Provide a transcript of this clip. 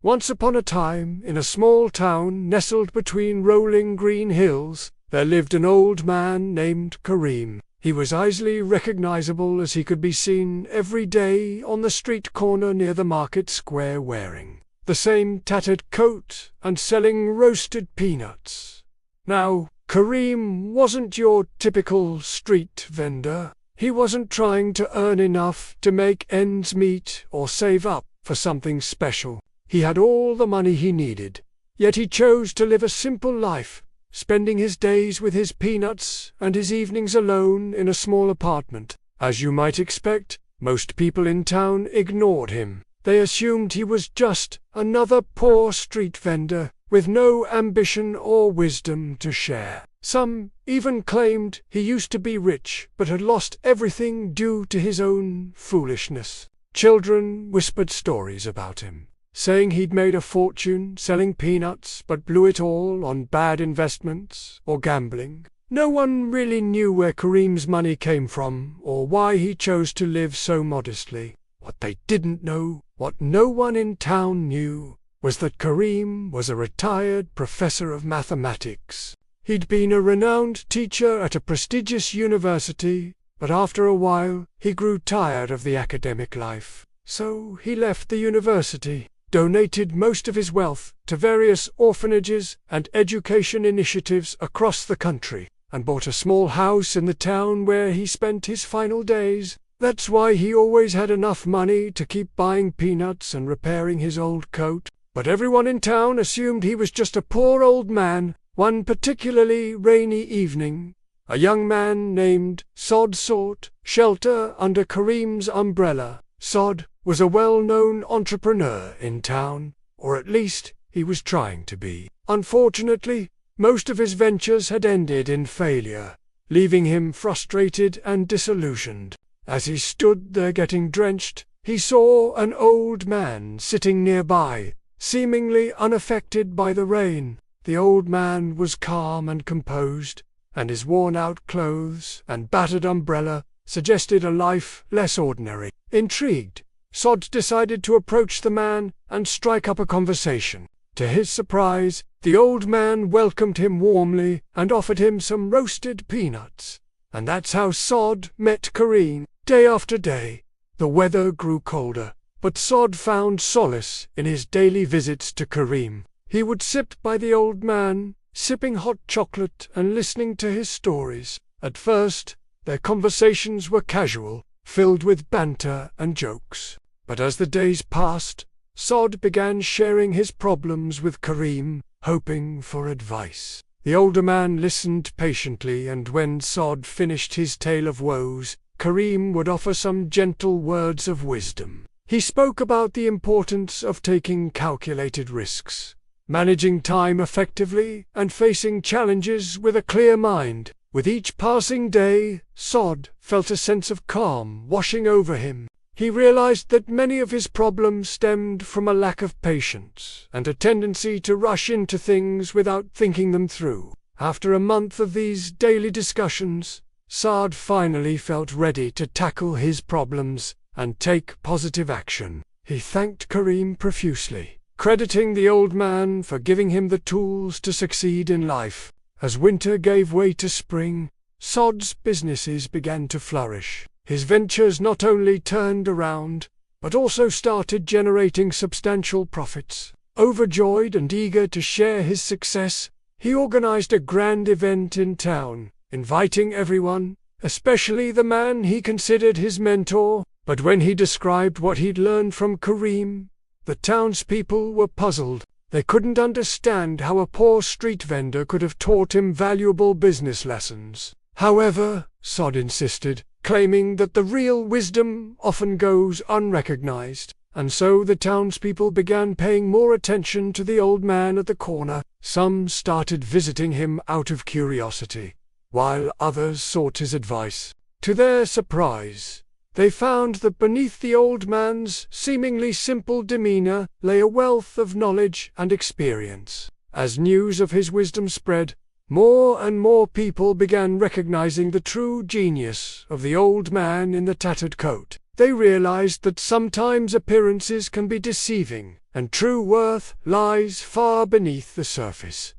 Once upon a time, in a small town nestled between rolling green hills, there lived an old man named Kareem. He was easily recognizable as he could be seen every day on the street corner near the market square wearing the same tattered coat and selling roasted peanuts. Now, Kareem wasn't your typical street vendor. He wasn't trying to earn enough to make ends meet or save up for something special. He had all the money he needed, yet he chose to live a simple life, spending his days with his peanuts and his evenings alone in a small apartment. As you might expect, most people in town ignored him. They assumed he was just another poor street vendor with no ambition or wisdom to share. Some even claimed he used to be rich but had lost everything due to his own foolishness. Children whispered stories about him, saying he'd made a fortune selling peanuts but blew it all on bad investments or gambling. No one really knew where Kareem's money came from or why he chose to live so modestly. What they didn't know, what no one in town knew, was that Kareem was a retired professor of mathematics. He'd been a renowned teacher at a prestigious university, but after a while he grew tired of the academic life. So he left the university, donated most of his wealth to various orphanages and education initiatives across the country, and bought a small house in the town where he spent his final days. That's why he always had enough money to keep buying peanuts and repairing his old coat. But everyone in town assumed he was just a poor old man. One particularly rainy evening, a young man named Sod sought shelter under Kareem's umbrella. Sod was a well-known entrepreneur in town, or at least he was trying to be. Unfortunately, most of his ventures had ended in failure, leaving him frustrated and disillusioned. As he stood there getting drenched, he saw an old man sitting nearby, seemingly unaffected by the rain. The old man was calm and composed, and his worn-out clothes and battered umbrella suggested a life less ordinary. Intrigued, Sod decided to approach the man and strike up a conversation. To his surprise, the old man welcomed him warmly and offered him some roasted peanuts. And that's how Sod met Kareem. Day after day, the weather grew colder, but Sod found solace in his daily visits to Kareem. He would sit by the old man, sipping hot chocolate and listening to his stories. At first, their conversations were casual, filled with banter and jokes. But as the days passed, Sod began sharing his problems with Kareem, hoping for advice. The older man listened patiently, and when Sod finished his tale of woes, Kareem would offer some gentle words of wisdom. He spoke about the importance of taking calculated risks, managing time effectively, and facing challenges with a clear mind. With each passing day, Sod felt a sense of calm washing over him. He realized that many of his problems stemmed from a lack of patience and a tendency to rush into things without thinking them through. After a month of these daily discussions, Sod finally felt ready to tackle his problems and take positive action. He thanked Kareem profusely, crediting the old man for giving him the tools to succeed in life. As winter gave way to spring, Sod's businesses began to flourish. His ventures not only turned around, but also started generating substantial profits. Overjoyed and eager to share his success, he organized a grand event in town, inviting everyone, especially the man he considered his mentor. But when he described what he'd learned from Kareem, the townspeople were puzzled. They couldn't understand how a poor street vendor could have taught him valuable business lessons. However, Sod insisted, claiming that the real wisdom often goes unrecognized, and so the townspeople began paying more attention to the old man at the corner. Some started visiting him out of curiosity, while others sought his advice. To their surprise, they found that beneath the old man's seemingly simple demeanor lay a wealth of knowledge and experience. As news of his wisdom spread, more and more people began recognizing the true genius of the old man in the tattered coat. They realized that sometimes appearances can be deceiving, and true worth lies far beneath the surface.